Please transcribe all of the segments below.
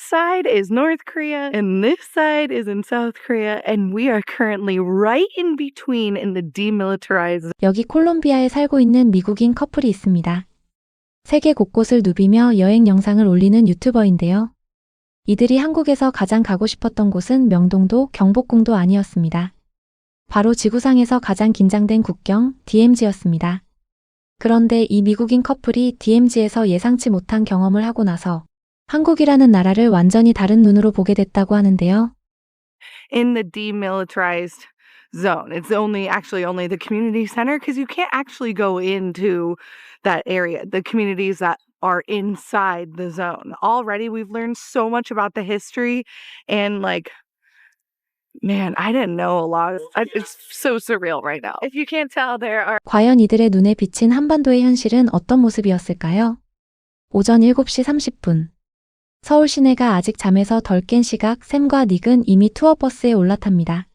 side is North Korea and this side is in South Korea, and we are currently right in between in the demilitarized. 여기 콜롬비아에 살고 있는 미국인 커플이 있습니다. 세계 곳곳을 누비며 여행 영상을 올리는 유튜버인데요. 이들이 한국에서 가장 가고 싶었던 곳은 명동도 경복궁도 아니었습니다. 바로 지구상에서 가장 긴장된 국경 DMZ였습니다. 그런데 이 미국인 커플이 DMZ에서 예상치 못한 경험을 하고 나서 한국이라는 나라를 완전히 다른 눈으로 보게 됐다고 하는데요. In the demilitarized zone. It's only the community center because you can't actually go into that area, the communities that are inside the zone. Already we've learned so much about the history and man, I didn't know a lot. It's so surreal right now. If you can't tell, there are. 과연 이들의 눈에 비친 한반도의 현실은 어떤 모습이었을까요? 오전 7시 30분. 서울 시내가 아직 잠에서 덜 깬 시각 샘과 닉은 이미 투어버스에 올라탑니다.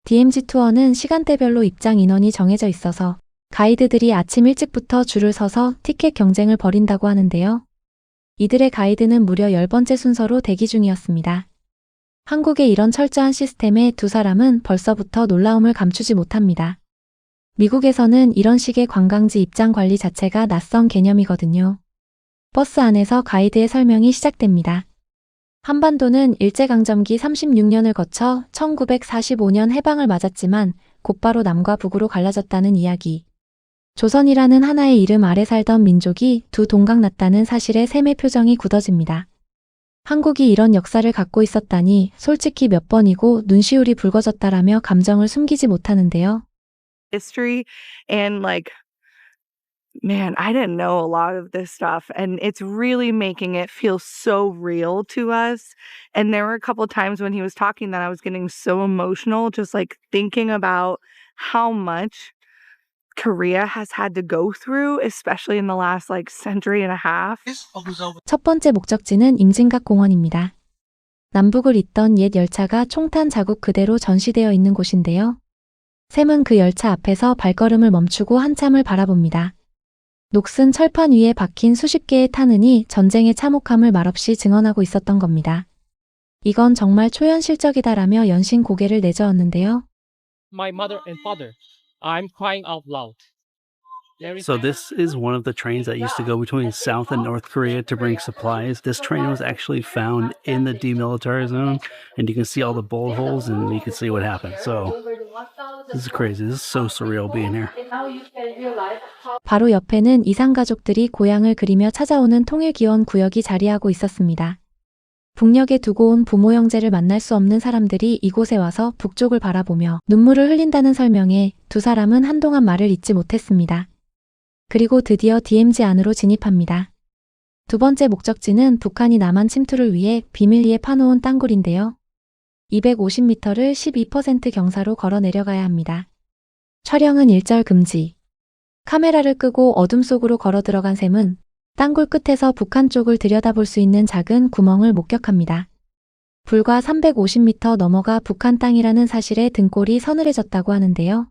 DMZ 투어는 시간대별로 입장 인원이 정해져 있어서 가이드들이 아침 일찍부터 줄을 서서 티켓 경쟁을 벌인다고 하는데요. 이들의 가이드는 무려 10번째 순서로 대기 중이었습니다. 한국의 이런 철저한 시스템에 두 사람은 벌써부터 놀라움을 감추지 못합니다. 미국에서는 이런 식의 관광지 입장 관리 자체가 낯선 개념이거든요. 버스 안에서 가이드의 설명이 시작됩니다. 한반도는 일제강점기 36년을 거쳐 1945년 해방을 맞았지만 곧바로 남과 북으로 갈라졌다는 이야기. 조선이라는 하나의 이름 아래 살던 민족이 두 동강 났다는 사실에 샘의 표정이 굳어집니다. 한국이 이런 역사를 갖고 있었다니 솔직히 몇 번이고 눈시울이 붉어졌다라며 감정을 숨기지 못하는데요. History and man, I didn't know a lot of this stuff, and it's really making it feel so real to us. And there were a couple times when he was talking that I was getting so emotional, just thinking about how much Korea has had to go through, especially in the last century and a half. 첫 번째 목적지는 임진각 공원입니다. 남북을 잇던 옛 열차가 총탄 자국 그대로 전시되어 있는 곳인데요. 샘은 그 열차 앞에서 발걸음을 멈추고 한참을 바라봅니다. 녹슨 철판 위에 박힌 수십 개의 탄은이 전쟁의 참혹함을 말없이 증언하고 있었던 겁니다. 이건 정말 초현실적이다라며 연신 고개를 내저었는데요. My mother and father, I'm crying out loud. So this is one of the trains that used to go between South and North Korea to bring supplies. This train was actually found in the demilitarized zone, and you can see all the bullet holes and you can see what happened. So this is crazy. This is so surreal being here. 바로 옆에는 이산가족들이 고향을 그리며 찾아오는 통일기원 구역이 자리하고 있었습니다. 북녘에 두고 온 부모 형제를 만날 수 없는 사람들이 이곳에 와서 북쪽을 바라보며 눈물을 흘린다는 설명에 두 사람은 한동안 말을 잇지 못했습니다. 그리고 드디어 DMZ 안으로 진입합니다. 두 번째 목적지는 북한이 남한 침투를 위해 비밀리에 파놓은 땅굴인데요. 250m를 12% 경사로 걸어 내려가야 합니다. 촬영은 일절 금지. 카메라를 끄고 어둠 속으로 걸어 들어간 샘은 땅굴 끝에서 북한 쪽을 들여다볼 수 있는 작은 구멍을 목격합니다. 불과 350m 넘어가 북한 땅이라는 사실에 등골이 서늘해졌다고 하는데요.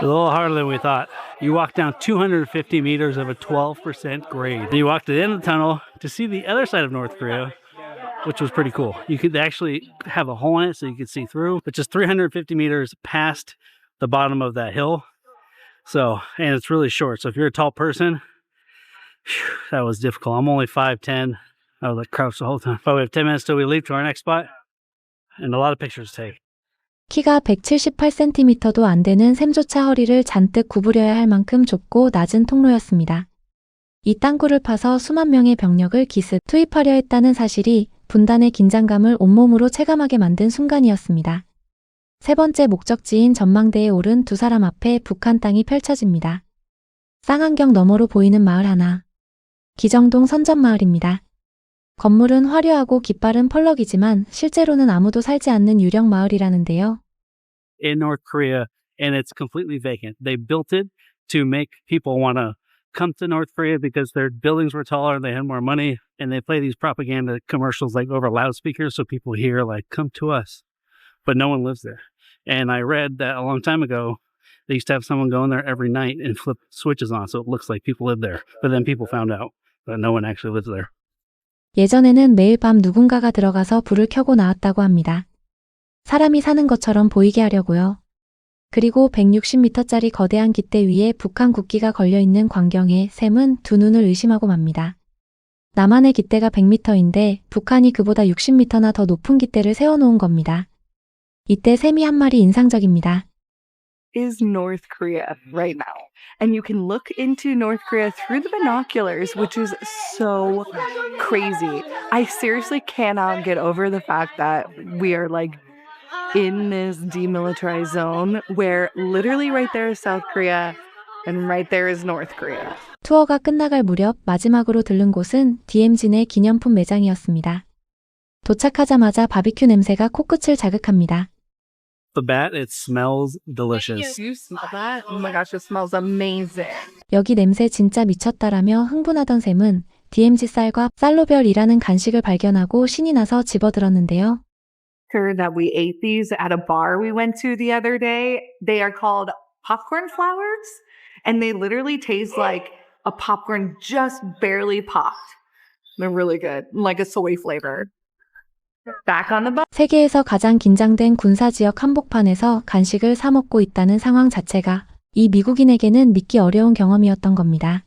A little harder than we thought. You walk down 250 meters of a 12% grade. Then you walk to the end of the tunnel to see the other side of North Korea, which was pretty cool. You could actually have a hole in it so you could see through, but just 350 meters past the bottom of that hill. So, and it's really short. So if you're a tall person, that was difficult. I'm only 5'10". I was crouched the whole time. But we have 10 minutes till we leave to our next spot. And a lot of pictures to take. 키가 178cm도 안 되는 샘조차 허리를 잔뜩 구부려야 할 만큼 좁고 낮은 통로였습니다. 이 땅굴을 파서 수만 명의 병력을 기습 투입하려 했다는 사실이 분단의 긴장감을 온몸으로 체감하게 만든 순간이었습니다. 세 번째 목적지인 전망대에 오른 두 사람 앞에 북한 땅이 펼쳐집니다. 쌍안경 너머로 보이는 마을 하나. 기정동 선전마을입니다. 건물은 화려하고 깃발은 펄럭이지만 실제로는 아무도 살지 않는 유령 마을이라는데요. In North Korea, and it's completely vacant. They built it to make people want to come to North Korea because their buildings were taller, they had more money, and they play these propaganda commercials over loudspeakers so people hear come to us. But no one lives there. And I read that a long time ago, They used to have someone go in there every night and flip switches on so it looks like people live there. But then people found out that no one actually lives there. 예전에는 매일 밤 누군가가 들어가서 불을 켜고 나왔다고 합니다. 사람이 사는 것처럼 보이게 하려고요. 그리고 160m짜리 거대한 깃대 위에 북한 국기가 걸려있는 광경에 샘은 두 눈을 의심하고 맙니다. 남한의 깃대가 100m인데 북한이 그보다 60m나 더 높은 깃대를 세워놓은 겁니다. 이때 샘이 한 말이 인상적입니다. Is North Korea right now. And you can look into North Korea through the binoculars, which is so crazy. I seriously cannot get over the fact that we are like in this demilitarized zone where literally right there is South Korea and right there is North Korea. 투어가 끝나갈 무렵 마지막으로 들른 곳은 DMZ 내 기념품 매장이었습니다. 도착하자마자 바비큐 냄새가 코끝을 자극합니다. The bat, it smells delicious. You smell that? Oh my gosh, it smells amazing. 여기 냄새 진짜 미쳤다라며 흥분하던 샘은 DMZ 쌀과 쌀로별이라는 간식을 발견하고 신이 나서 집어들었는데요. Heard that we ate these at a bar we went to the other day. They are called popcorn flowers, and they literally taste like a popcorn just barely popped. They're really good, like a soy flavor. Back on the bus. 세계에서 가장 긴장된 군사지역 한복판에서 간식을 사 먹고 있다는 상황 자체가 이 미국인에게는 믿기 어려운 경험이었던 겁니다.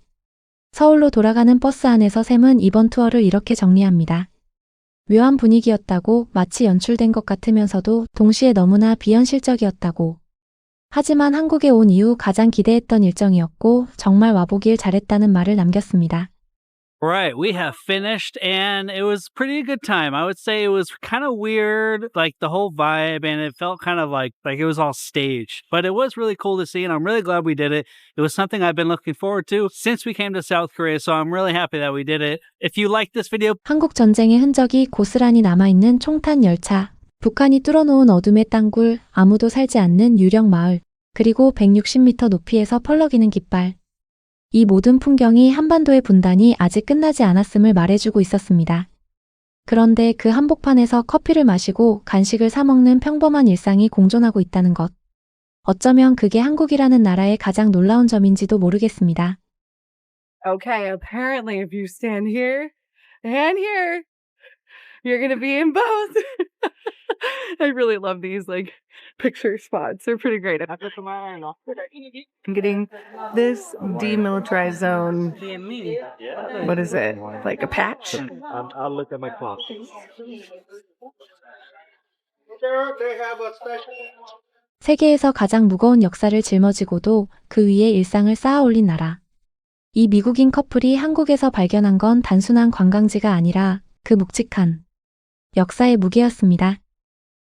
서울로 돌아가는 버스 안에서 샘은 이번 투어를 이렇게 정리합니다. 묘한 분위기였다고, 마치 연출된 것 같으면서도 동시에 너무나 비현실적이었다고. 하지만 한국에 온 이후 가장 기대했던 일정이었고 정말 와보길 잘했다는 말을 남겼습니다. Right, we have finished and it was pretty good time. I would say it was kind of weird, like the whole vibe, and it felt kind of like it was all staged. But it was really cool to see, and I'm really glad we did it. It was something I've been looking forward to since we came to South Korea, so I'm really happy that we did it. If you like this video, 한국 전쟁의 흔적이 고스란히 남아있는 총탄 열차, 북한이 뚫어놓은 어둠의 땅굴, 아무도 살지 않는 유령 마을, 그리고 160m 높이에서 펄럭이는 깃발. 이 모든 풍경이 한반도의 분단이 아직 끝나지 않았음을 말해주고 있었습니다. 그런데 그 한복판에서 커피를 마시고 간식을 사 먹는 평범한 일상이 공존하고 있다는 것. 어쩌면 그게 한국이라는 나라의 가장 놀라운 점인지도 모르겠습니다. Okay, apparently if you stand here and here, you're gonna be in both. I really love these like picture spots. They're pretty great. I'm getting this demilitarized zone. What is it? Like a patch? I'll look at my clock. 세계에서 가장 무거운 역사를 짊어지고도 그 위에 일상을 쌓아 올린 나라. 이 미국인 커플이 한국에서 발견한 건 단순한 관광지가 아니라 그 묵직한 역사의 무게였습니다.